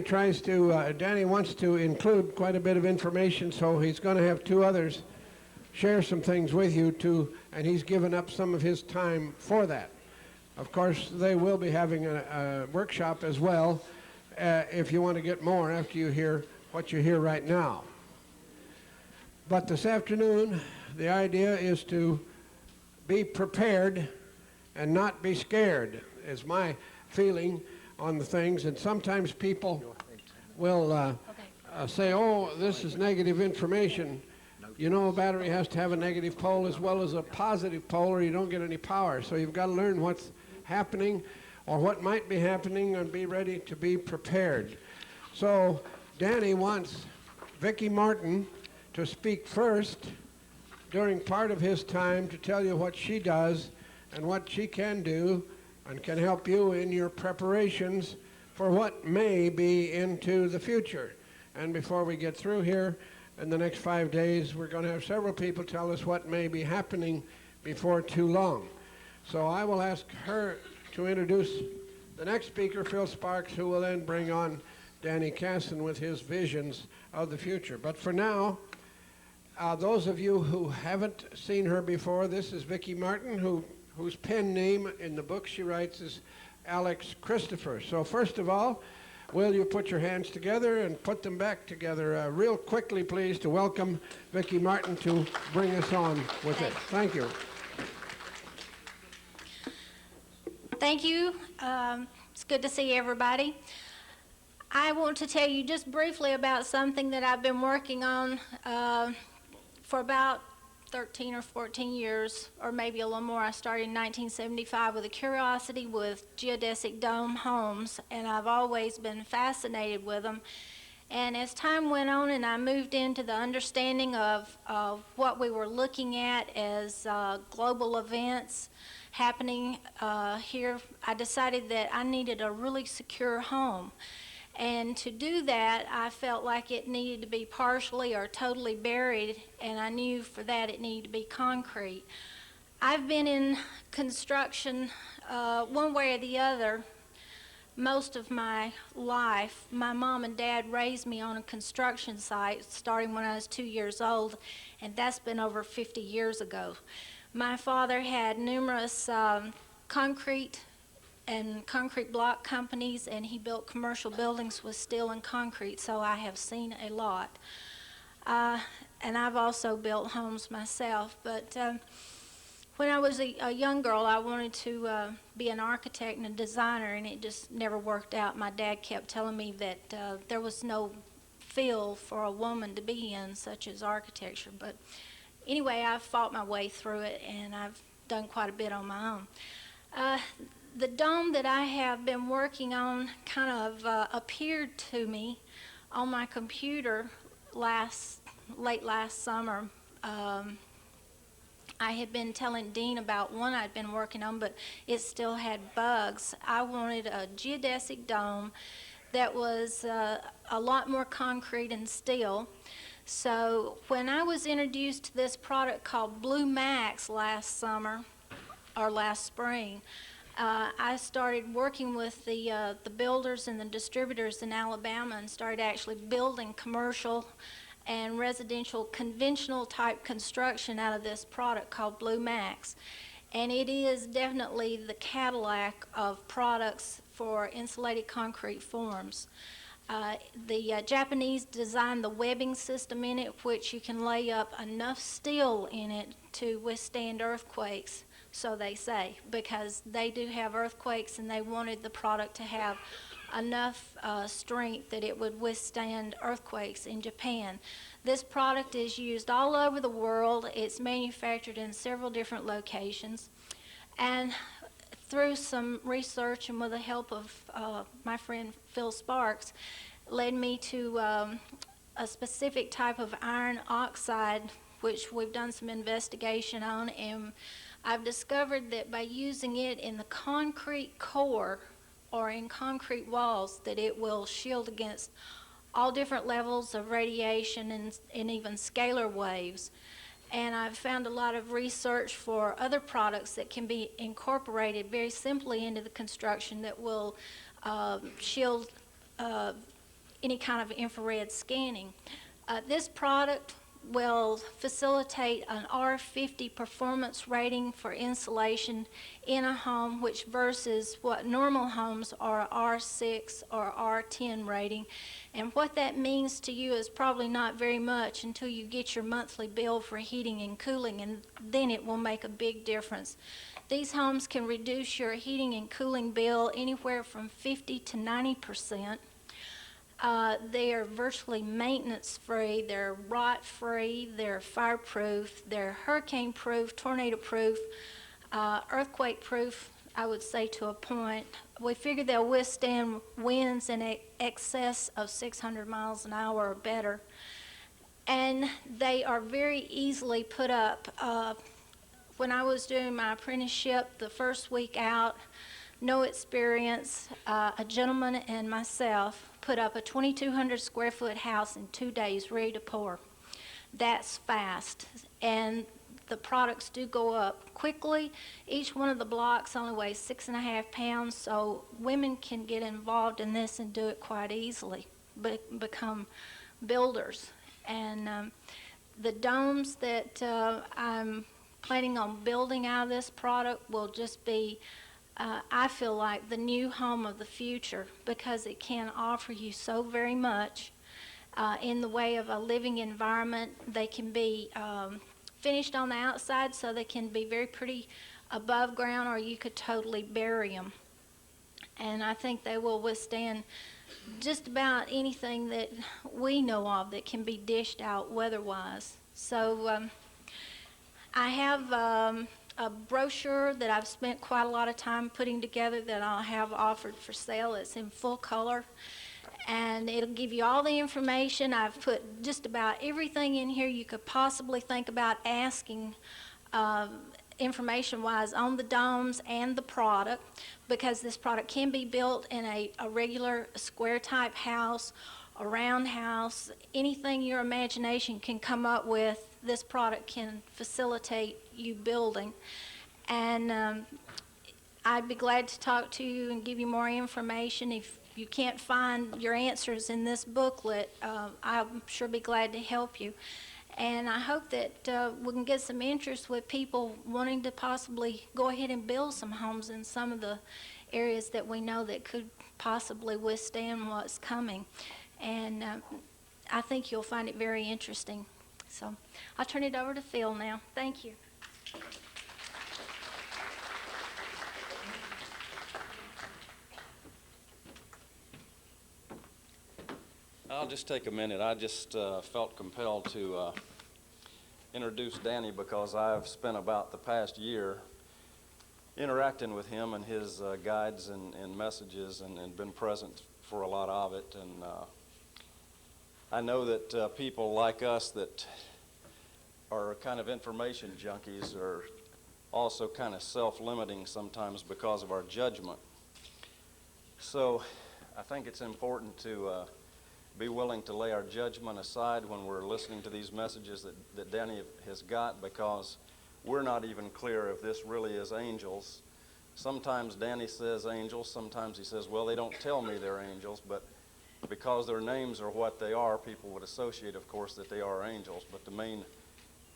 Danny wants to include quite a bit of information, so he's going to have two others share some things with you too, and he's given up some of his time for that. Of course, they will be having a workshop as well if you want to get more after you hear what you hear right now. But this afternoon, the idea is to be prepared and not be scared, is my feeling on the things. And sometimes people will say, oh, this is negative information. You know, a battery has to have a negative pole as well as a positive pole, or you don't get any power. So you've got to learn what's happening or what might be happening and be ready to be prepared. So Danny wants Vicki Martin to speak first during part of his time to tell you what she does and what she can do and can help you in your preparations for what may be into the future. And before we get through here, in the next 5 days, we're going to have several people tell us what may be happening before too long. So I will ask her to introduce the next speaker, Phil Sparks, who will then bring on Danny Casson with his visions of the future. But for now, those of you who haven't seen her before, this is Vicki Martin, whose pen name in the book she writes is Alex Christopher. So first of all, will you put your hands together and put them back together real quickly, please, to welcome Vicki Martin to bring us on with it. Thank you. Thank you. It's good to see everybody. I want to tell you just briefly about something that I've been working on for about 13 or 14 years, or maybe a little more. I started in 1975 with a curiosity with geodesic dome homes, and I've always been fascinated with them. And as time went on and I moved into the understanding of what we were looking at as global events happening here, I decided that I needed a really secure home. And to do that, I felt like it needed to be partially or totally buried, and I knew for that it needed to be concrete. I've been in construction one way or the other most of my life. My mom and dad raised me on a construction site starting when I was 2 years old, and that's been over 50 years ago. My father had numerous concrete block companies, and he built commercial buildings with steel and concrete, so I have seen a lot. And I've also built homes myself, but when I was a young girl, I wanted to be an architect and a designer, and it just never worked out. My dad kept telling me that there was no field for a woman to be in, such as architecture. But anyway, I've fought my way through it, and I've done quite a bit on my own. The dome that I have been working on kind of appeared to me on my computer late last summer. I had been telling Dean about one I'd been working on, but it still had bugs. I wanted a geodesic dome that was a lot more concrete and steel. So when I was introduced to this product called Blue Max last summer, or last spring, I started working with the builders and the distributors in Alabama and started actually building commercial and residential conventional type construction out of this product called Blue Max. And it is definitely the Cadillac of products for insulated concrete forms. The Japanese designed the webbing system in it, which you can lay up enough steel in it to withstand earthquakes, so they say, because they do have earthquakes, and they wanted the product to have enough strength that it would withstand earthquakes in Japan. This product is used all over the world. It's manufactured in several different locations. And through some research and with the help of my friend Phil Sparks, led me to a specific type of iron oxide, which we've done some investigation on, and I've discovered that by using it in the concrete core or in concrete walls, that it will shield against all different levels of radiation and even scalar waves. And I've found a lot of research for other products that can be incorporated very simply into the construction that will shield any kind of infrared scanning. This product will facilitate an R50 performance rating for insulation in a home, which versus what normal homes are R6 or R10 rating. And what that means to you is probably not very much until you get your monthly bill for heating and cooling, and then it will make a big difference. These homes can reduce your heating and cooling bill anywhere from 50 to 90%. They are virtually maintenance-free, they're rot-free, they're fireproof, they're hurricane-proof, tornado-proof, earthquake-proof, I would say, to a point. We figure they'll withstand winds in excess of 600 miles an hour or better. And they are very easily put up. When I was doing my apprenticeship, the first week out, no experience, a gentleman and myself put up a 2,200 square foot house in 2 days, ready to pour. That's fast, and the products do go up quickly. Each one of the blocks only weighs 6.5 pounds, so women can get involved in this and do it quite easily, but become builders. And the domes that I'm planning on building out of this product will just be I feel like the new home of the future, because it can offer you so very much in the way of a living environment. They can be finished on the outside, so they can be very pretty above ground, or you could totally bury them. And I think they will withstand just about anything that we know of that can be dished out weather-wise. So I have a brochure that I've spent quite a lot of time putting together that I'll have offered for sale. It's in full color, and it'll give you all the information. I've put just about everything in here you could possibly think about asking information-wise on the domes and the product, because this product can be built in a regular square-type house, a round house, anything your imagination can come up with. This product can facilitate you building. And I'd be glad to talk to you and give you more information. If you can't find your answers in this booklet, I'll sure be glad to help you. And I hope that we can get some interest with people wanting to possibly go ahead and build some homes in some of the areas that we know that could possibly withstand what's coming. And I think you'll find it very interesting. So I'll turn it over to Phil now. Thank you. I'll just take a minute. I just felt compelled to introduce Danny, because I've spent about the past year interacting with him and his guides and messages, and been present for a lot of it. And I know that people like us that are kind of information junkies are also kind of self-limiting sometimes because of our judgment. So I think it's important to be willing to lay our judgment aside when we're listening to these messages that Danny has got, because we're not even clear if this really is angels. Sometimes Danny says angels, sometimes he says, well, they don't tell me they're angels, but because their names are what they are, people would associate, of course, that they are angels. But the main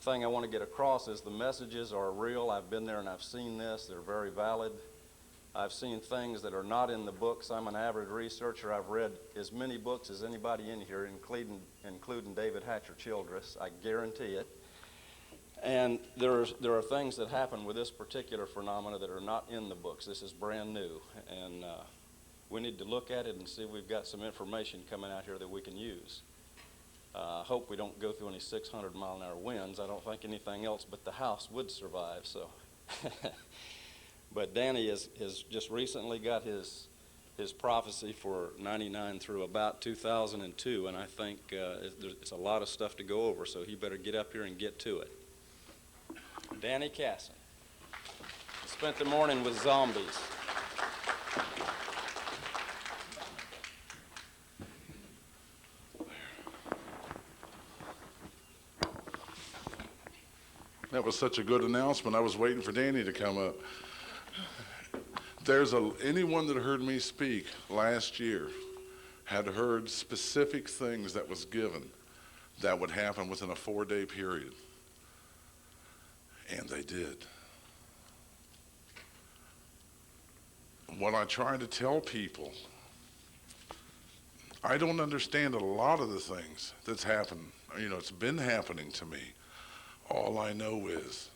thing I want to get across is the messages are real. I've been there and I've seen this. They're very valid. I've seen things that are not in the books. I'm an avid researcher. I've read as many books as anybody in here, including David Hatcher Childress. I guarantee it. And there are things that happen with this particular phenomena that are not in the books. This is brand new, and we need to look at it and see if we've got some information coming out here that we can use. I hope we don't go through any 600-mile-an-hour winds. I don't think anything else but the house would survive. So, but Danny has just recently got his prophecy for 99 through about 2002, and I think it's a lot of stuff to go over. So he better get up here and get to it. Danny Casson spent the morning with zombies. That was such a good announcement. I was waiting for Danny to come up. Anyone that heard me speak last year had heard specific things that was given that would happen within a 4-day period. And they did. What I try to tell people, I don't understand a lot of the things that's happened. It's been happening to me. All I know is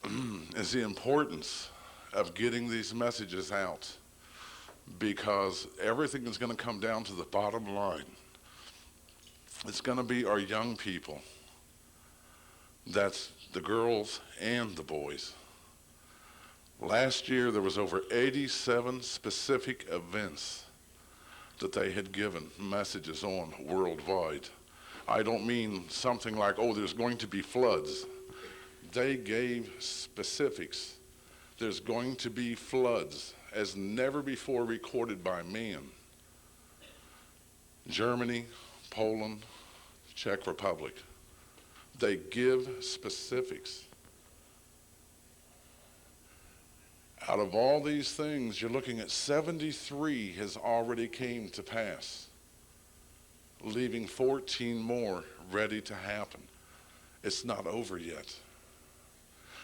the importance of getting these messages out, because everything is going to come down to the bottom line. It's going to be our young people. That's the girls and the boys. Last year, there was over 87 specific events that they had given messages on worldwide. I don't mean something like, oh, there's going to be floods. They gave specifics. There's going to be floods as never before recorded by man. Germany, Poland, Czech Republic. They give specifics. Out of all these things, you're looking at 73 has already came to pass, leaving 14 more ready to happen. It's not over yet.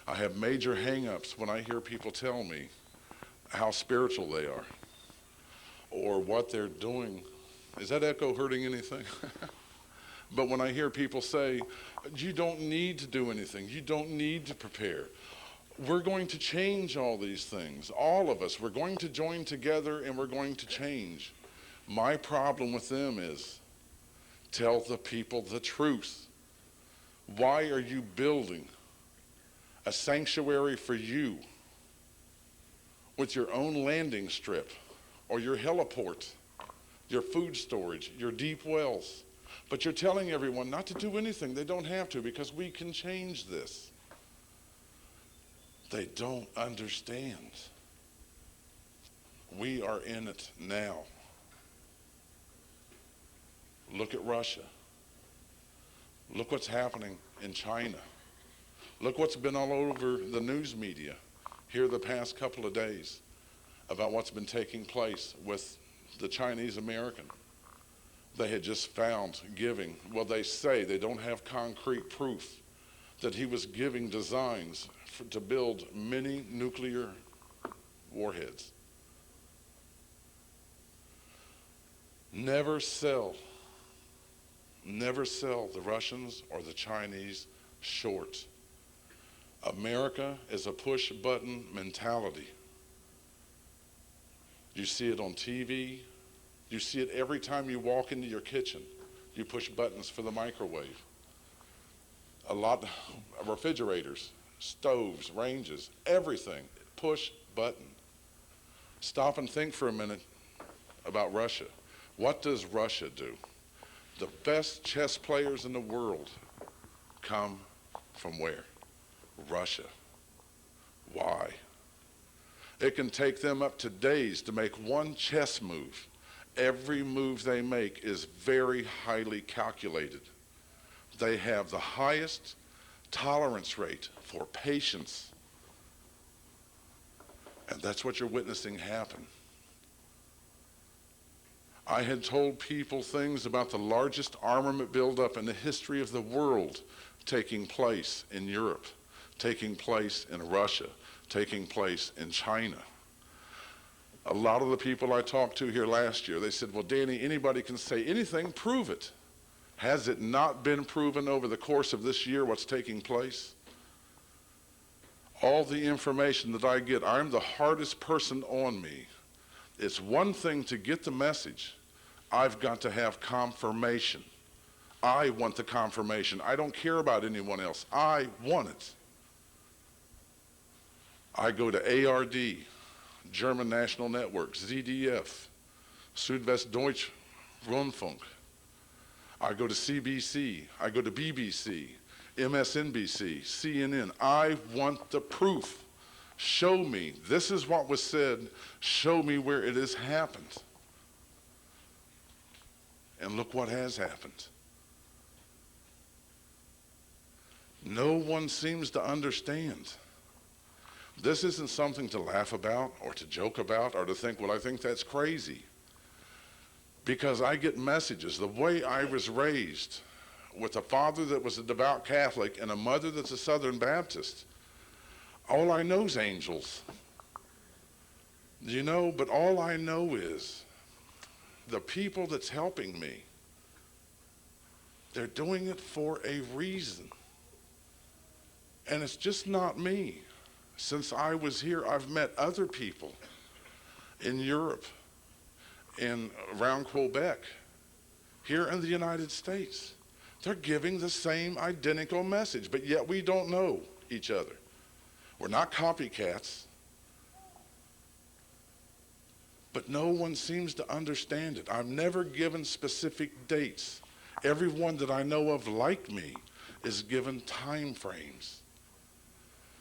I have major hang-ups when I hear people tell me how spiritual they are or what they're doing. Is that echo hurting anything? But when I hear people say, you don't need to do anything, you don't need to prepare. We're going to change all these things. All of us, we're going to join together and we're going to change. My problem with them is, tell the people the truth. Why are you building a sanctuary for you with your own landing strip or your heliport, your food storage, your deep wells? But you're telling everyone not to do anything. They don't have to, because we can change this. They don't understand. We are in it now. Look at Russia. Look what's happening in China. Look what's been all over the news media here the past couple of days about what's been taking place with the Chinese American. They had just found giving, well, they say they don't have concrete proof that he was giving designs to build many nuclear warheads. Never sell the Russians or the Chinese short. America is a push button mentality. You see it on TV. You see it every time you walk into your kitchen. You push buttons for the microwave. A lot of refrigerators, stoves, ranges, everything, push button. Stop and think for a minute about Russia. What does Russia do? The best chess players in the world come from where? Russia. Why? It can take them up to days to make one chess move. Every move they make is very highly calculated. They have the highest tolerance rate for patience. And that's what you're witnessing happen. I had told people things about the largest armament buildup in the history of the world taking place in Europe, taking place in Russia, taking place in China. A lot of the people I talked to here last year, they said, well, Danny, anybody can say anything, prove it. Has it not been proven over the course of this year what's taking place? All the information that I get, I'm the hardest person on me. It's one thing to get the message. I've got to have confirmation. I want the confirmation. I don't care about anyone else. I want it. I go to ARD, German National Network, ZDF, Südwestdeutsche Rundfunk. I go to CBC, I go to BBC, MSNBC, CNN. I want the proof. Show me, this is what was said, show me where it has happened. And look what has happened. No one seems to understand. This isn't something to laugh about or to joke about or to think, well, I think that's crazy. because I get messages. The way I was raised, with a father that was a devout Catholic and a mother that's a Southern Baptist, all I know is angels. You know, but all I know is the people that's helping me, they're doing it for a reason. And it's just not me. Since I was here, I've met other people in Europe, around Quebec, here in the United States. They're giving the same identical message, but yet we don't know each other. We're not copycats. But no one seems to understand it. I've never given specific dates. Everyone that I know of like me is given time frames.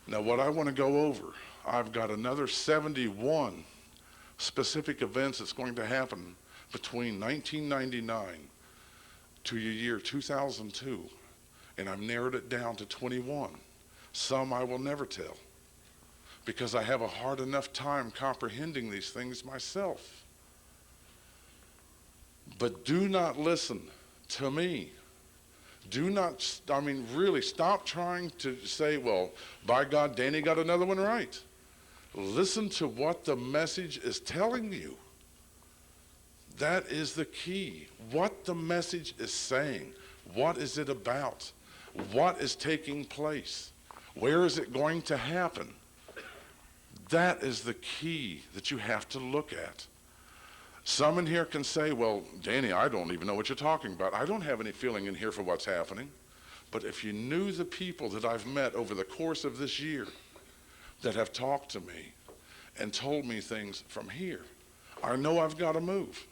Now what I want to go over, I've got another 71 specific events that's going to happen between 1999 to the year 2002, and I've narrowed it down to 21. Some I will never tell, because I have a hard enough time comprehending these things myself. But do not listen to me. Do not, really stop trying to say, well, by God, Danny got another one right. Listen to what the message is telling you. That is the key. What the message is saying. What is it about? What is taking place? Where is it going to happen? That is the key that you have to look at. Some in here can say, well, Danny, I don't even know what you're talking about. I don't have any feeling in here for what's happening. But if you knew the people that I've met over the course of this year that have talked to me and told me things from here, I know I've got to move.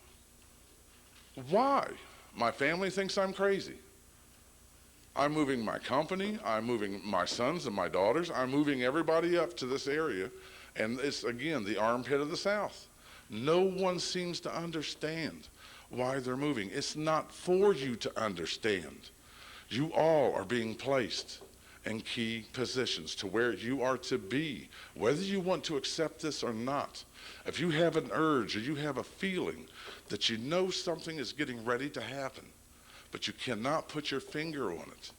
Why? My family thinks I'm crazy. I'm moving my company, I'm moving my sons and my daughters, I'm moving everybody up to this area, and it's, again, the armpit of the South. No one seems to understand why they're moving. It's not for you to understand. You all are being placed in key positions to where you are to be, whether you want to accept this or not. If you have an urge or you have a feeling that you know something is getting ready to happen, but you cannot put your finger on it,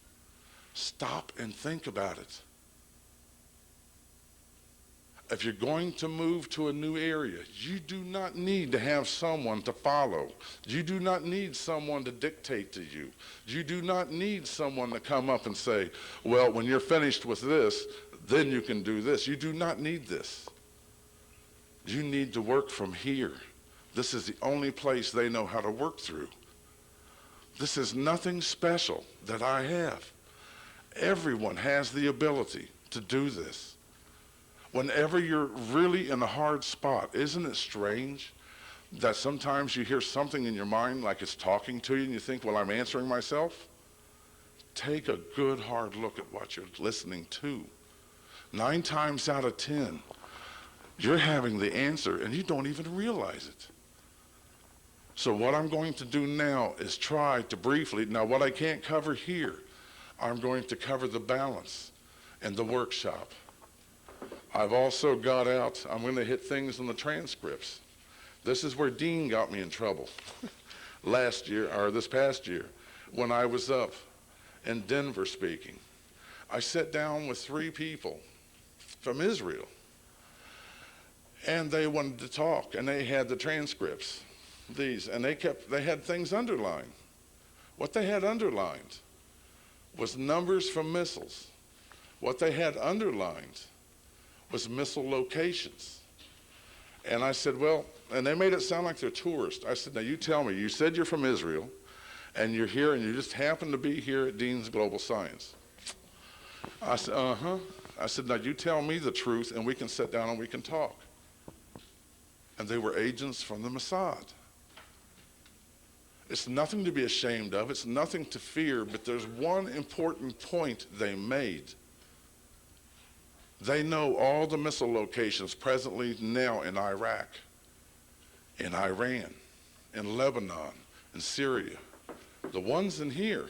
stop and think about it. If you're going to move to a new area, you do not need to have someone to follow. You do not need someone to dictate to you. You do not need someone to come up and say, well, when you're finished with this, then you can do this. You do not need this. You need to work from here. This is the only place they know how to work through. This is nothing special that I have. Everyone has the ability to do this. Whenever you're really in a hard spot, isn't it strange that sometimes you hear something in your mind like it's talking to you and you think, well, I'm answering myself? Take a good hard look at what you're listening to. 9 times out of 10, you're having the answer and you don't even realize it. So what I'm going to do now is try to briefly, now what I can't cover here, I'm going to cover the balance and the workshop. I've also got out, I'm going to hit things in the transcripts. This is where Dean got me in trouble this past year, when I was up in Denver speaking. I sat down with 3 people from Israel, and they wanted to talk, and they had the transcripts, and they had things underlined. What they had underlined was numbers from missiles. What they had underlined was missile locations. And I said, well, and they made it sound like they're tourists. I said, now you tell me, you said you're from Israel, and you're here, and you just happen to be here at Dean's Global Science. I said, uh-huh. I said, now you tell me the truth, and we can sit down and we can talk. And they were agents from the Mossad. It's nothing to be ashamed of. It's nothing to fear, but there's one important point they made. They know all the missile locations presently now in Iraq, in Iran, in Lebanon, in Syria. The ones in here,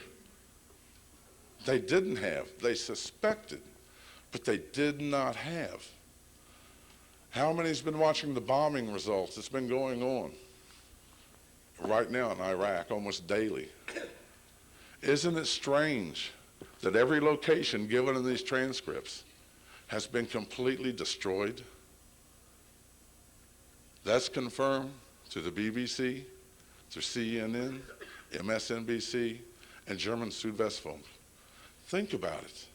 they didn't have. They suspected, but they did not have. How many's been watching the bombing results that's been going on right now in Iraq almost daily. Isn't it strange that every location given in these transcripts has been completely destroyed? That's confirmed through the BBC, through CNN, MSNBC, and German Südwestfunk. Think about it.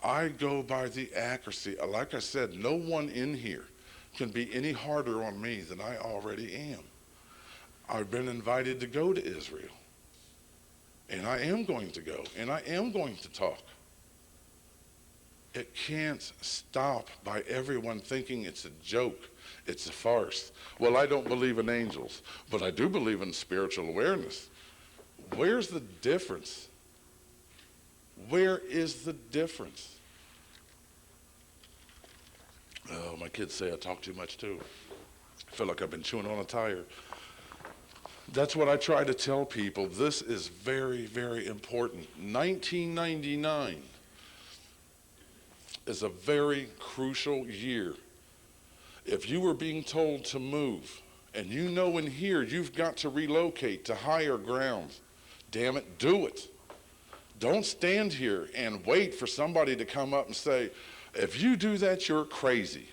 I go by the accuracy. Like I said, no one in here can be any harder on me than I already am. I've been invited to go to Israel, and I am going to go, and I am going to talk. It can't stop by everyone thinking it's a joke, it's a farce. Well, I don't believe in angels, but I do believe in spiritual awareness. Where's the difference? Where is the difference? Oh, my kids say I talk too much too. I feel like I've been chewing on a tire. That's what I try to tell people. This is very, very important. 1999 is a very crucial year. If you were being told to move, and you know in here you've got to relocate to higher ground, damn it, do it. Don't stand here and wait for somebody to come up and say, if you do that, you're crazy.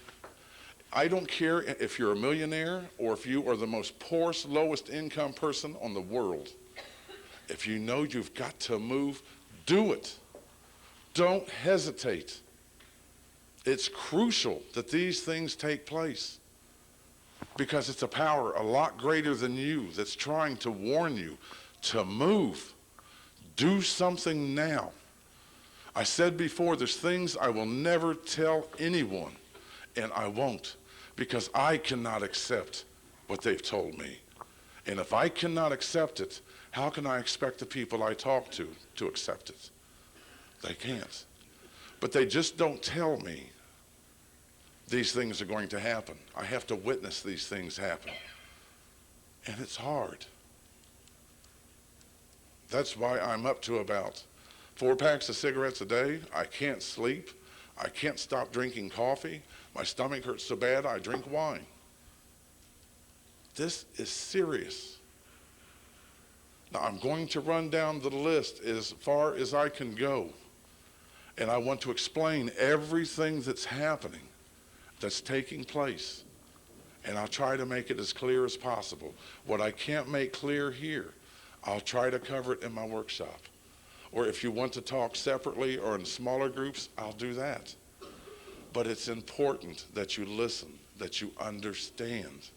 I don't care if you're a millionaire or if you are the most poorest, lowest income person on the world. If you know you've got to move, do it. Don't hesitate. It's crucial that these things take place because it's a power a lot greater than you that's trying to warn you to move. Do something now. I said before, there's things I will never tell anyone, and I won't, because I cannot accept what they've told me. And if I cannot accept it, how can I expect the people I talk to accept it? They can't. But they just don't tell me these things are going to happen. I have to witness these things happen. And it's hard. That's why I'm up to about 4 packs of cigarettes a day. I can't sleep. I can't stop drinking coffee. My stomach hurts so bad I drink wine. This is serious. Now I'm going to run down the list as far as I can go. And I want to explain everything that's happening, that's taking place. And I'll try to make it as clear as possible. What I can't make clear here, I'll try to cover it in my workshop. Or if you want to talk separately or in smaller groups, I'll do that. But it's important that you listen, that you understand.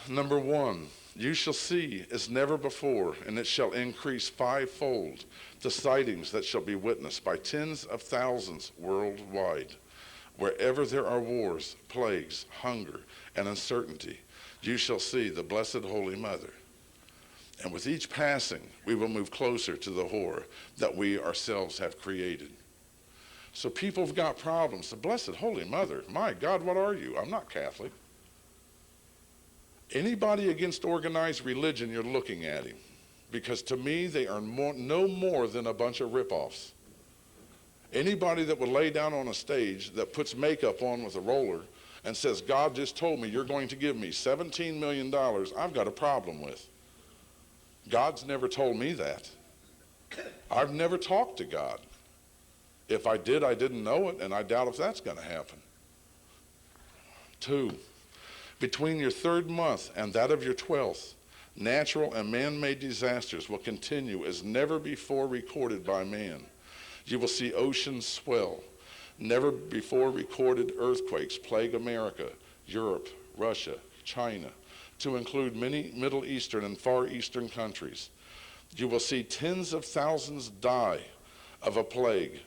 Number 1, you shall see as never before, and it shall increase 5-fold the sightings that shall be witnessed by tens of thousands worldwide. Wherever there are wars, plagues, hunger, and uncertainty, you shall see the Blessed Holy Mother. And with each passing, we will move closer to the horror that we ourselves have created. So people have got problems. The Blessed Holy Mother, my God, what are you? I'm not Catholic. Anybody against organized religion, you're looking at him. Because to me, they are no more than a bunch of ripoffs. Anybody that would lay down on a stage that puts makeup on with a roller and says, God just told me you're going to give me $17 million, I've got a problem with. God's never told me that. I've never talked to God. If I did, I didn't know it, and I doubt if that's going to happen. 2, between your 3rd month and that of your 12th, natural and man-made disasters will continue as never before recorded by man. You will see oceans swell. Never before recorded earthquakes plague America, Europe, Russia, China, to include many Middle Eastern and Far Eastern countries. You will see tens of thousands die of a plague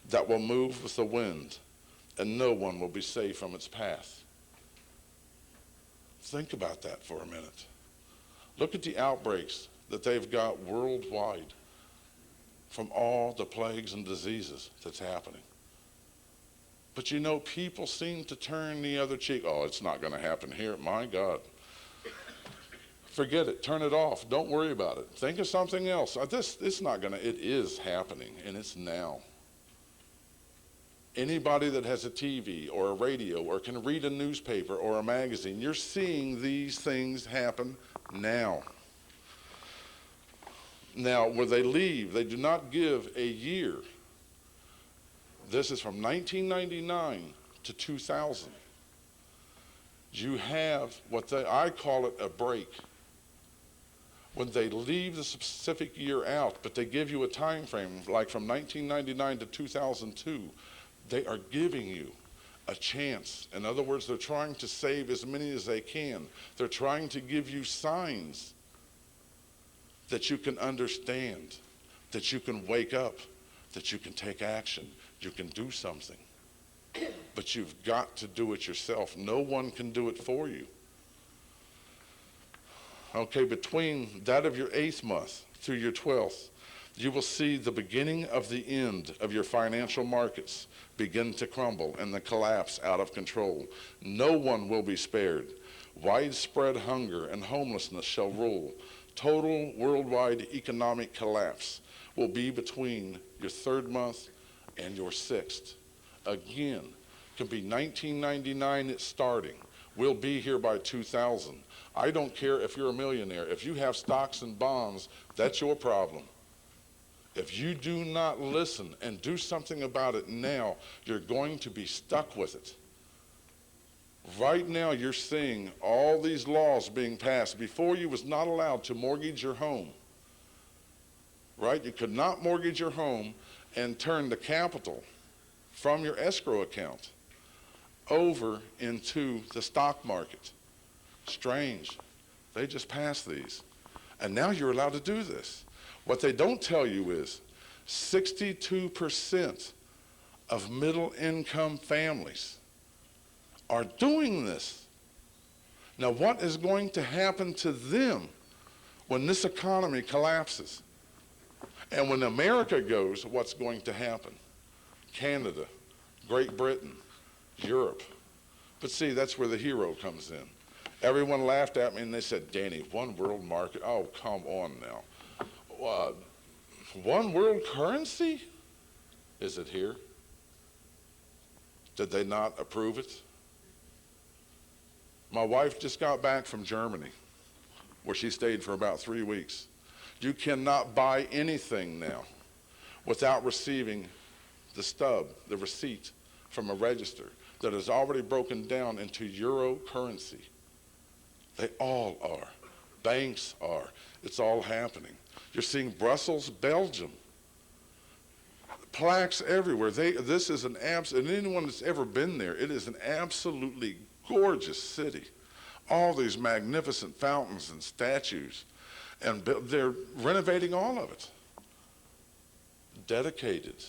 that will move with the wind, and no one will be safe from its path. Think about that for a minute. Look at the outbreaks that they've got worldwide from all the plagues and diseases that's happening. But you know, people seem to turn the other cheek. Oh, it's not going to happen here. My God. Forget it. Turn it off. Don't worry about it. Think of something else. It's not going to. It is happening, and it's now. Anybody that has a TV or a radio or can read a newspaper or a magazine, you're seeing these things happen now. Now, where they leave, they do not give a year. This is from 1999 to 2000. You have I call it a break. When they leave the specific year out, but they give you a time frame, like from 1999 to 2002, they are giving you a chance. In other words, they're trying to save as many as they can. They're trying to give you signs that you can understand, that you can wake up, that you can take action, you can do something. But you've got to do it yourself. No one can do it for you. Okay, between that of your 8th month through your 12th, you will see the beginning of the end of your financial markets begin to crumble and the collapse out of control. No one will be spared. Widespread hunger and homelessness shall rule. Total worldwide economic collapse will be between your 3rd month and your 6th. Again, could be 1999 it's starting. We'll be here by 2000. I don't care if you're a millionaire. If you have stocks and bonds, that's your problem. If you do not listen and do something about it now, you're going to be stuck with it. Right now, you're seeing all these laws being passed. Before, you was not allowed to mortgage your home. Right? You could not mortgage your home and turn the capital from your escrow account over into the stock market. Strange. They just passed these. And now you're allowed to do this. What they don't tell you is 62% of middle income families are doing this. Now, what is going to happen to them when this economy collapses? And when America goes, what's going to happen? Canada, Great Britain, Europe. But see, that's where the hero comes in. Everyone laughed at me and they said, Danny, one world market? Oh, come on now. One world currency? Is it here? Did they not approve it? My wife just got back from Germany, where she stayed for about 3 weeks. You cannot buy anything now without receiving the stub, the receipt from a register that is already broken down into euro currency. They all are. Banks are. It's all happening. You're seeing Brussels, Belgium. Plaques everywhere. This is and anyone that's ever been there, it is an absolutely gorgeous city. All these magnificent fountains and statues. And they're renovating all of it. Dedicated.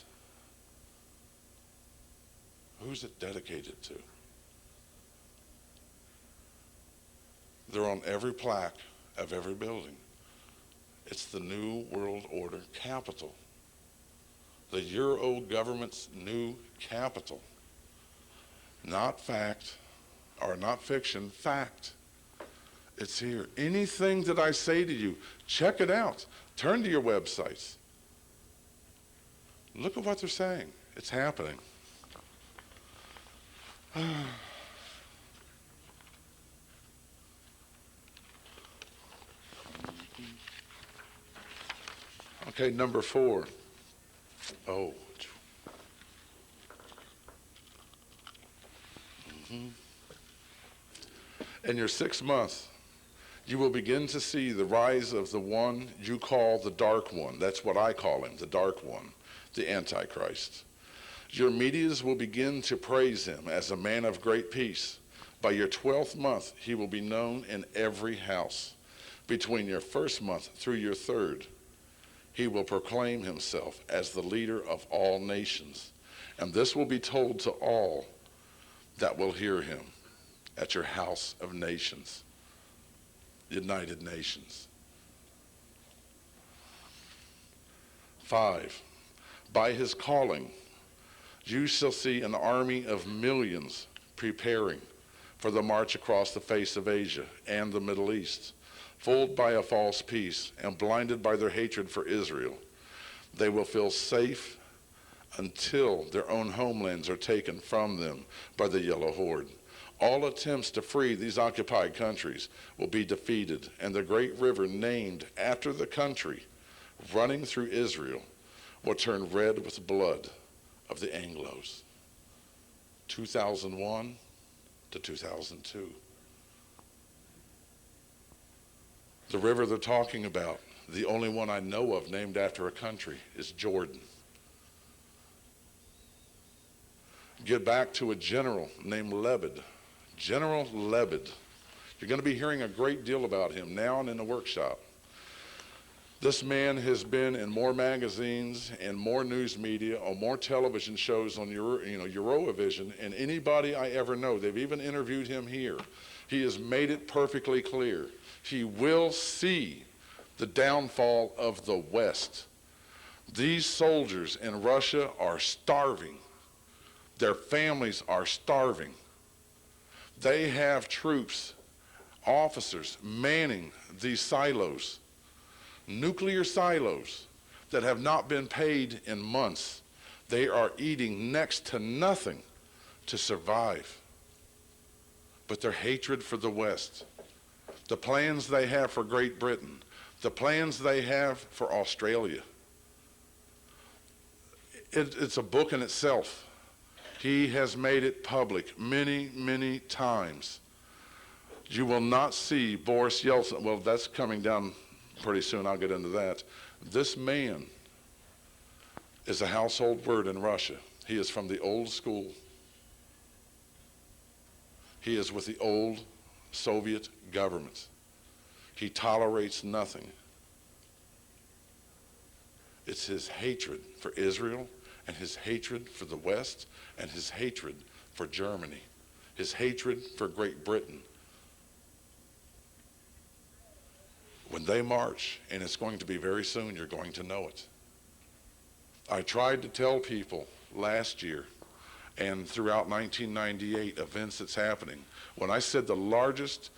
Who's it dedicated to? They're on every plaque of every building. It's the New World Order capital. The Euro government's new capital. Not fact, or not fiction, fact. It's here. Anything that I say to you, check it out. Turn to your websites. Look at what they're saying. It's happening. Okay, number 4. Oh. In your 6th month, you will begin to see the rise of the one you call the Dark One. That's what I call him, the Dark One, the Antichrist. Your medias will begin to praise him as a man of great peace. By your 12th month, he will be known in every house. Between your 1st month through your 3rd, he will proclaim himself as the leader of all nations. And this will be told to all that will hear him at your house of nations, United Nations. 5, by his calling, you shall see an army of millions preparing for the march across the face of Asia and the Middle East. Fooled by a false peace and blinded by their hatred for Israel, they will feel safe until their own homelands are taken from them by the Yellow Horde. All attempts to free these occupied countries will be defeated, and the great river named after the country running through Israel will turn red with the blood of the Anglos. 2001 to 2002. The river they're talking about, the only one I know of named after a country, is Jordan. Get back to a general named Lebed. General Lebed. You're going to be hearing a great deal about him now and in the workshop. This man has been in more magazines and more news media or more television shows on Eurovision and anybody I ever know. They've even interviewed him here. He has made it perfectly clear. He will see the downfall of the West. These soldiers in Russia are starving. Their families are starving. They have troops, officers manning these silos. Nuclear silos that have not been paid in months. They are eating next to nothing to survive. But their hatred for the West, the plans they have for Great Britain, the plans they have for Australia, it's a book in itself. He has made it public many, many times. You will not see Boris Yeltsin. Well, that's coming down pretty soon. I'll get into that. This man is a household word in Russia. He is from the old school. He is with the old Soviet government. He tolerates nothing. It's his hatred for Israel and his hatred for the West and his hatred for Germany, his hatred for Great Britain. When they march, and it's going to be very soon, you're going to know it. I tried to tell people last year and throughout 1998 events that's happening. When I said the largest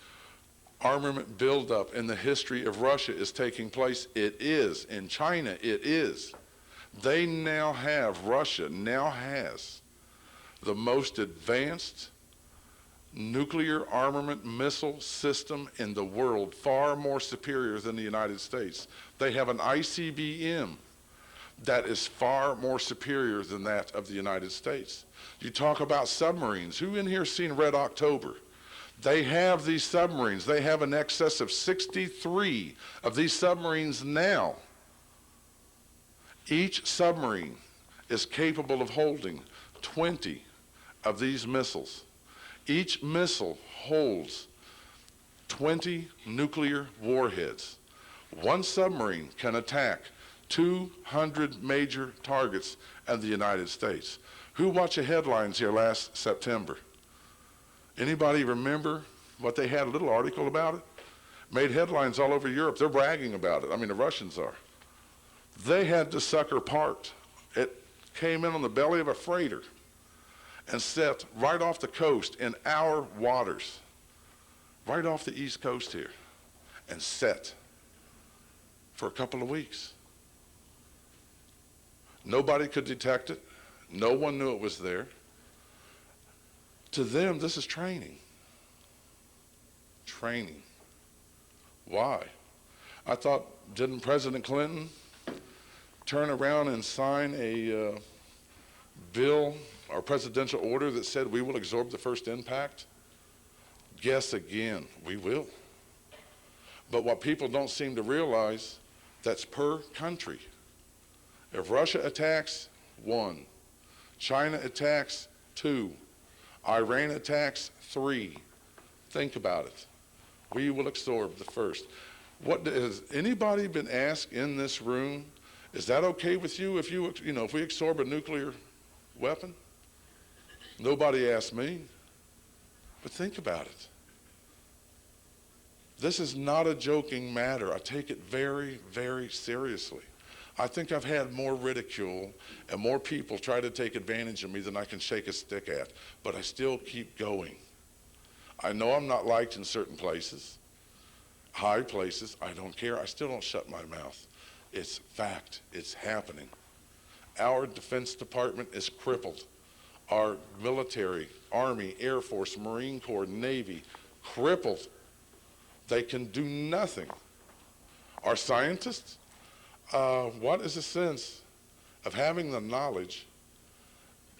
armament buildup in the history of Russia is taking place, it is. In China, it is. They now have, Russia now has the most advanced nuclear armament missile system in the world, far more superior than the United States. They have an ICBM that is far more superior than that of the United States. You talk about submarines. Who in here seen Red October? They have these submarines. They have an excess of 63 of these submarines now. Each submarine is capable of holding 20 of these missiles. Each missile holds 20 nuclear warheads. One submarine can attack 200 major targets of the United States. Who watched the headlines here last September? Anybody remember what they had? A little article about it? Made headlines all over Europe. They're bragging about it. I mean, the Russians are. They had the sucker parked. It came in on the belly of a freighter and set right off the coast in our waters, right off the East Coast here, and set for a couple of weeks. Nobody could detect it. No one knew it was there. To them, this is training. Training. Why? I thought, didn't President Clinton turn around and sign a bill or presidential order that said we will absorb the first impact? Guess again, we will. But what people don't seem to realize, that's per country. If Russia attacks, 1. China attacks, 2. Iran attacks, 3. Think about it. We will absorb the first. What has anybody been asked in this room? Is that okay with you if if we absorb a nuclear weapon? Nobody asked me. But think about it. This is not a joking matter. I take it very, very seriously. I think I've had more ridicule and more people try to take advantage of me than I can shake a stick at, but I still keep going. I know I'm not liked in certain places, high places. I don't care. I still don't shut my mouth. It's fact. It's happening. Our Defense Department is crippled. Our military, Army, Air Force, Marine Corps, Navy, crippled. They can do nothing. Our scientists, what is the sense of having the knowledge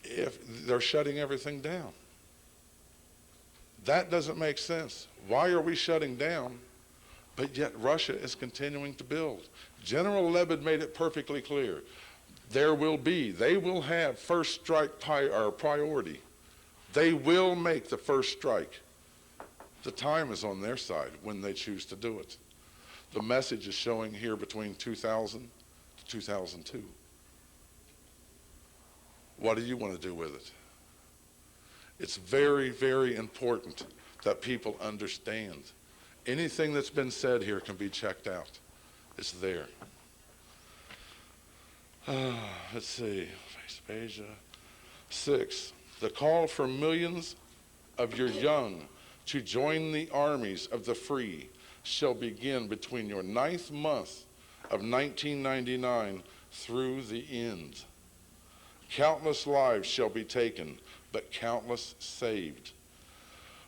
if they're shutting everything down? That doesn't make sense. Why are we shutting down, but yet Russia is continuing to build? General Lebed made it perfectly clear. They will have first strike priority. They will make the first strike. The time is on their side when they choose to do it. The message is showing here between 2000 to 2002. What do you want to do with it? It's very, very important that people understand. Anything that's been said here can be checked out. It's there. Let's see, Asia. 6, the call for millions of your young to join the armies of the free shall begin between your 9th month of 1999 through the end. Countless lives shall be taken, but countless saved.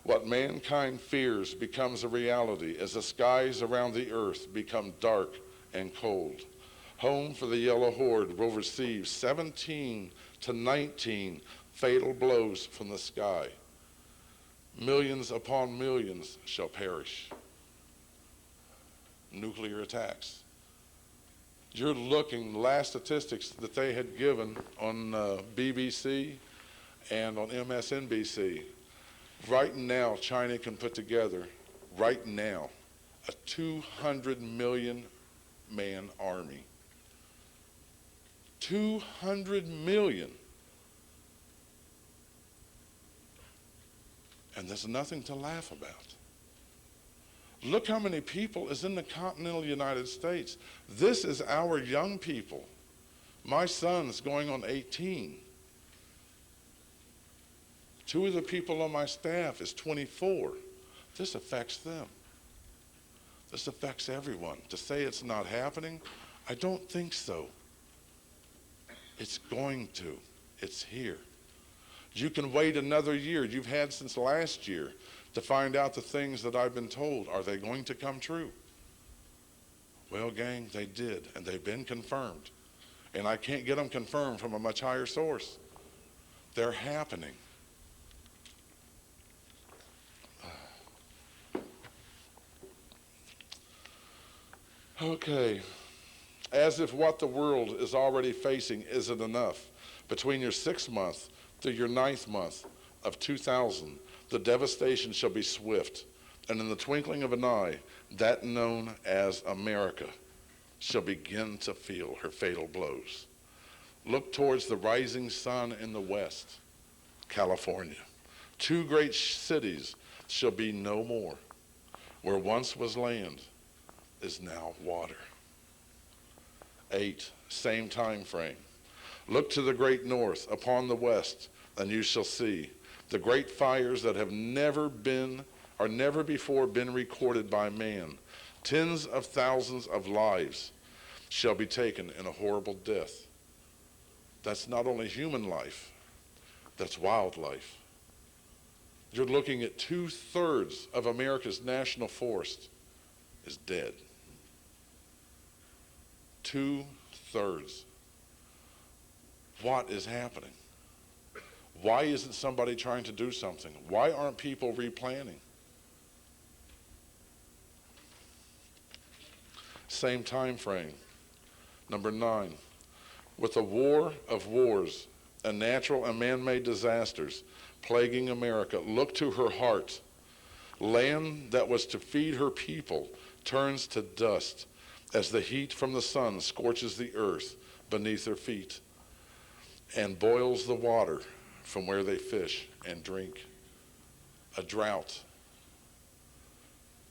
What mankind fears becomes a reality as the skies around the earth become dark and cold. Home for the Yellow Horde will receive 17 to 19 fatal blows from the sky. Millions upon millions shall perish. Nuclear attacks. You're looking, last statistics that they had given on BBC and on MSNBC. Right now, China can put together, right now, a 200 million man army. 200 million. And there's nothing to laugh about. Look how many people is in the continental United States. This is our young people. My son's going on 18. 2 of the people on my staff is 24. This affects them. This affects everyone. To say it's not happening, I don't think so. It's going to. It's here. You can wait another year. You've had since last year to find out the things that I've been told. Are they going to come true? Well, gang, they did, and they've been confirmed. And I can't get them confirmed from a much higher source. They're happening. Okay. As if what the world is already facing isn't enough, between your 6th month to your 9th month of 2000, the devastation shall be swift, and in the twinkling of an eye, that known as America shall begin to feel her fatal blows. Look towards the rising sun in the west, California. 2 great cities shall be no more. Where once was land is now water. 8, same time frame. Look to the great north upon the west, and you shall see the great fires that have never before been recorded by man. Tens of thousands of lives shall be taken in a horrible death. That's not only human life, that's wildlife. You're looking at 2/3 of America's national forest is dead. 2/3. What is happening? Why isn't somebody trying to do something? Why aren't people replanting? Same time frame. Number 9. With a war of wars and natural and man-made disasters plaguing America, look to her heart. Land that was to feed her people turns to dust as the heat from the sun scorches the earth beneath their feet and boils the water from where they fish and drink. A drought,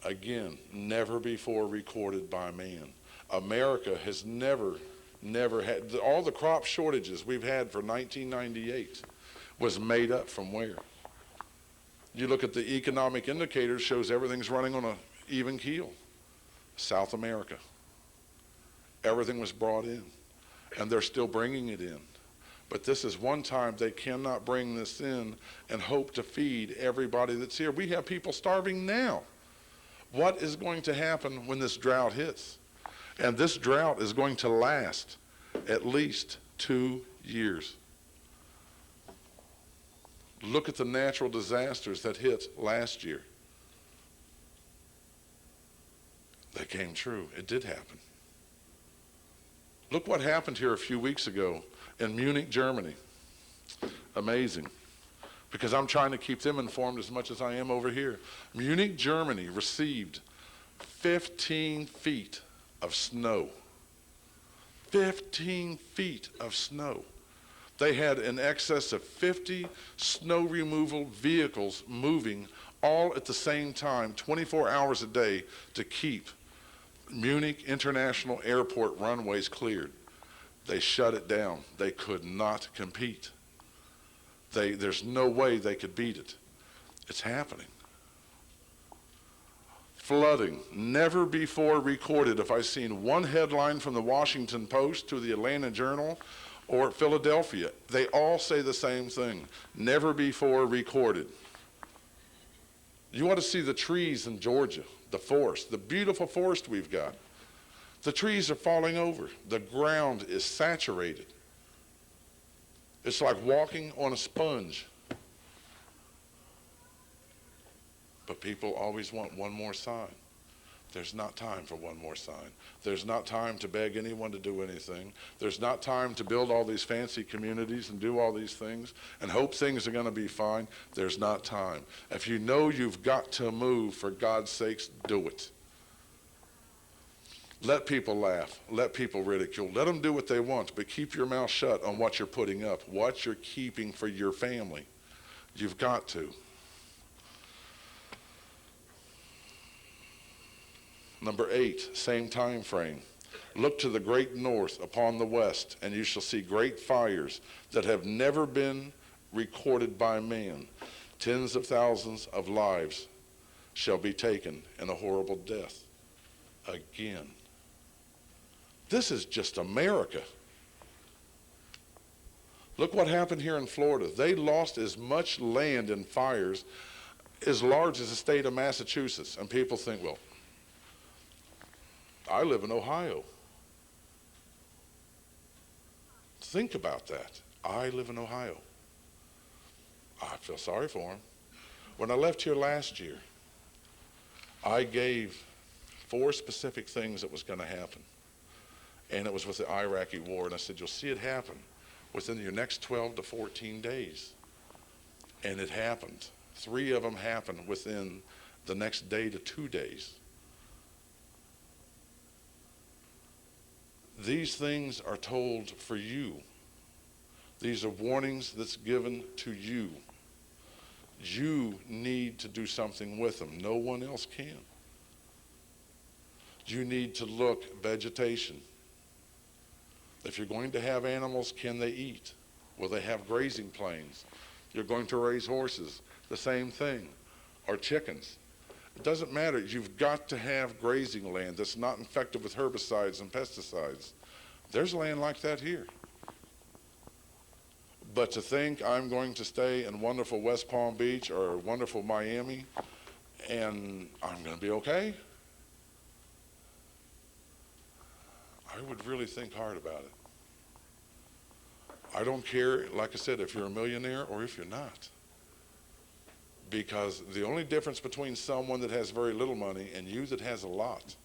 again, never before recorded by man. America has never had, all the crop shortages we've had for 1998 was made up from where? You look at the economic indicators, shows everything's running on an even keel. South America. Everything was brought in. and they're still bringing it in. But this is one time they cannot bring this in and hope to feed everybody that's here. We have people starving now. What is going to happen when this drought hits? And this drought is going to last at least 2 years. Look at the natural disasters that hit last year. They came true. It did happen. Look what happened here a few weeks ago in Munich, Germany. Amazing. Because I'm trying to keep them informed as much as I am over here. Munich, Germany received 15 feet of snow. 15 feet of snow. They had in excess of 50 snow removal vehicles moving all at the same time, 24 hours a day, to keep Munich International Airport runways cleared. They shut it down. They could not compete. There's no way they could beat it. It's happening. Flooding, never before recorded. If I've seen one headline from the Washington Post to the Atlanta Journal or Philadelphia, they all say the same thing. Never before recorded. You want to see the trees in Georgia, the forest, the beautiful forest we've got. The trees are falling over. The ground is saturated. It's like walking on a sponge. But people always want one more sign. There's not time for one more sign. There's not time to beg anyone to do anything. There's not time to build all these fancy communities and do all these things and hope things are going to be fine. There's not time. If you know you've got to move, for God's sakes, do it. Let people laugh. Let people ridicule. Let them do what they want, but keep your mouth shut on what you're putting up, what you're keeping for your family. You've got to. Number 8, same time frame. Look to the great north upon the west, and you shall see great fires that have never been recorded by man. Tens of thousands of lives shall be taken in a horrible death. Again. This is just America. Look what happened here in Florida. They lost as much land in fires as large as the state of Massachusetts. And people think, well, I live in Ohio. Think about that. I live in Ohio. I feel sorry for them. When I left here last year, I gave 4 specific things that was going to happen. And it was with the Iraqi war. And I said, you'll see it happen within your next 12 to 14 days. And it happened. 3 of them happened within the next day to 2 days. These things are told for you. These are warnings that's given to you. You need to do something with them. No one else can. You need to look vegetation. If you're going to have animals, can they eat? Will they have grazing plains? You're going to raise horses, the same thing, or chickens. It doesn't matter. You've got to have grazing land that's not infected with herbicides and pesticides. There's land like that here. But to think I'm going to stay in wonderful West Palm Beach or wonderful Miami and I'm going to be okay, I would really think hard about it. I don't care, like I said, if you're a millionaire or if you're not. Because the only difference between someone that has very little money and you that has a lot,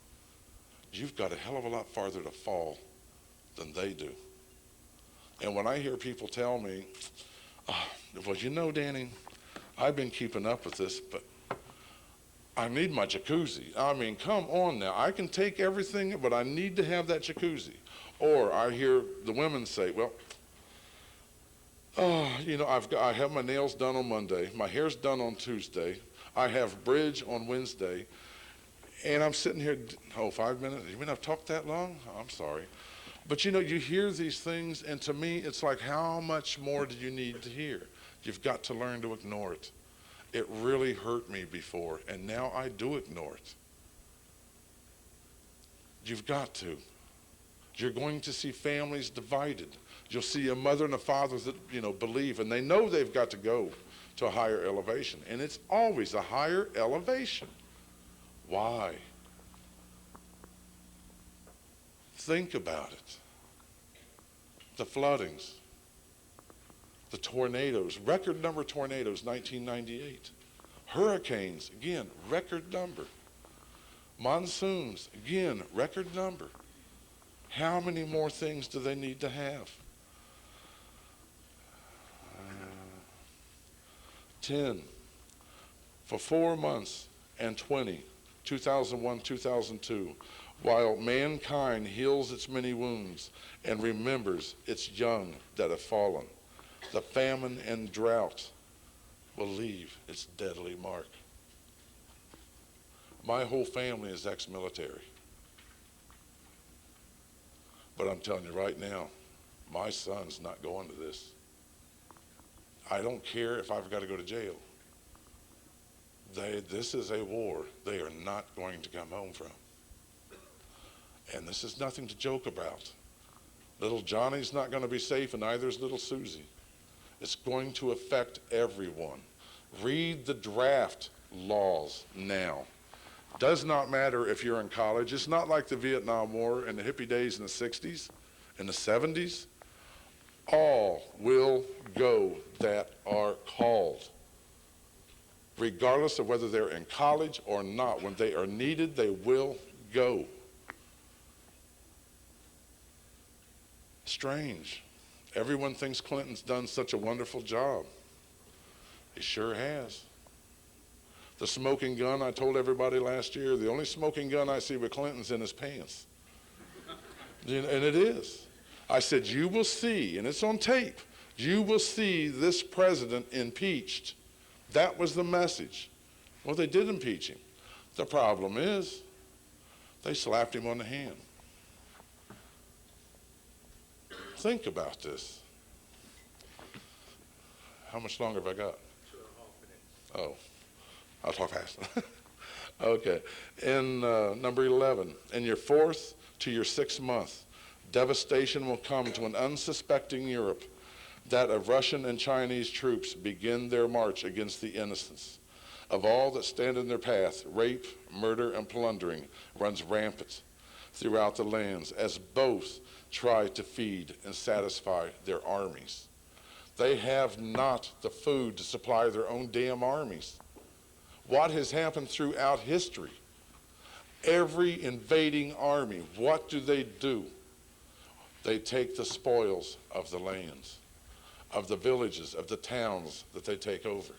you've got a hell of a lot farther to fall than they do. And when I hear people tell me, well, you know, Danny, I've been keeping up with this, but I need my jacuzzi. I mean, come on now. I can take everything, but I need to have that jacuzzi. Or I hear the women say, well, you know, I have my nails done on Monday. My hair's done on Tuesday. I have bridge on Wednesday. And I'm sitting here, 5 minutes? You mean I've talked that long? I'm sorry. But, you know, you hear these things, and to me, it's like, how much more do you need to hear? You've got to learn to ignore it. It really hurt me before, and now I do ignore it. You've got to. You're going to see families divided. You'll see a mother and a father that, believe, and they know they've got to go to a higher elevation. And it's always a higher elevation. Why? Think about it. The floodings, the tornadoes, record number of tornadoes, 1998. Hurricanes, again, record number. Monsoons, again, record number. How many more things do they need to have? 10 for 4 months and 2001, 2002, while mankind heals its many wounds and remembers its young that have fallen, the famine and drought will leave its deadly mark. My whole family is ex-military. But I'm telling you right now, my son's not going to this. I don't care if I've got to go to jail. This is a war they are not going to come home from. And this is nothing to joke about. Little Johnny's not going to be safe, and neither is little Susie. It's going to affect everyone. Read the draft laws now. Does not matter if you're in college. It's not like the Vietnam War and the hippie days in the 60s and the 70s. All will go that are called, regardless of whether they're in college or not. When they are needed, they will go. Strange. Everyone thinks Clinton's done such a wonderful job. He sure has. The smoking gun, I told everybody last year, the only smoking gun I see with Clinton's in his pants. And it is. I said, you will see, and it's on tape, you will see this president impeached. That was the message. Well, they did impeach him. The problem is, they slapped him on the hand. Think about this. How much longer have I got? 2.5 minutes. Oh, I'll talk fast. Okay. In number 11, in your 4th to your 6th month, devastation will come to an unsuspecting Europe, that of Russian and Chinese troops begin their march against the innocents. Of all that stand in their path, rape, murder, and plundering runs rampant throughout the lands, as both try to feed and satisfy their armies. They have not the food to supply their own damn armies. What has happened throughout history? Every invading army, what do? They take the spoils of the lands, of the villages, of the towns that they take over.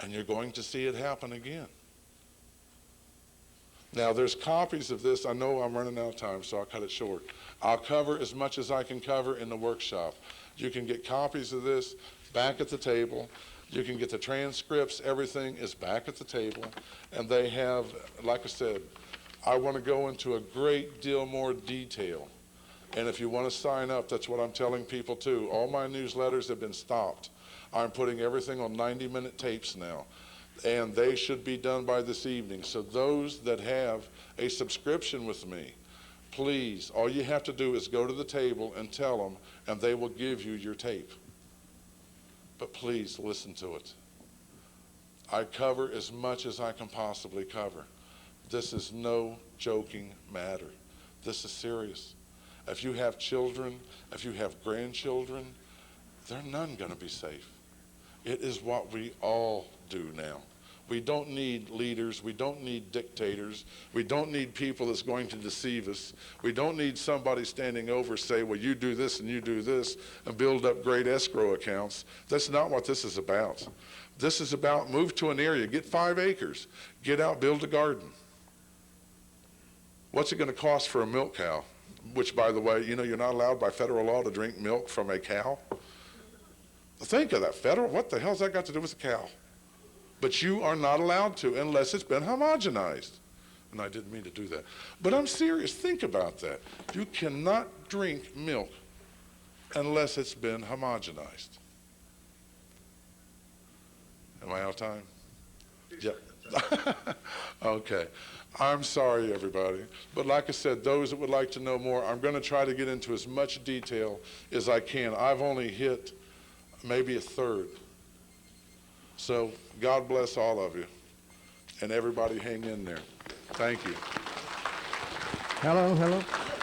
And you're going to see it happen again. Now, there's copies of this. I know I'm running out of time, so I'll cut it short. I'll cover as much as I can cover in the workshop. You can get copies of this back at the table. You can get the transcripts. Everything is back at the table. And they have, like I said, I want to go into a great deal more detail. And if you want to sign up, that's what I'm telling people too. All my newsletters have been stopped. I'm putting everything on 90-minute tapes now. And they should be done by this evening. So those that have a subscription with me, please, all you have to do is go to the table and tell them, and they will give you your tape. But please listen to it. I cover as much as I can possibly cover. This is no joking matter. This is serious. If you have children, if you have grandchildren, they're none going to be safe. It is what we all do now. We don't need leaders. We don't need dictators. We don't need people that's going to deceive us. We don't need somebody standing over say, well, you do this and you do this, and build up great escrow accounts. That's not what this is about. This is about move to an area, get 5 acres, get out, build a garden. What's it going to cost for a milk cow? Which, by the way, you know, you're not allowed by federal law to drink milk from a cow. Think of that. Federal, what the hell's that got to do with a cow? But you are not allowed to unless it's been homogenized. And I didn't mean to do that. But I'm serious. Think about that. You cannot drink milk unless it's been homogenized. Am I out of time? Yeah. Okay. I'm sorry, everybody. But like I said, those that would like to know more, I'm going to try to get into as much detail as I can. I've only hit maybe a third. So God bless all of you. And everybody hang in there. Thank you. Hello, hello.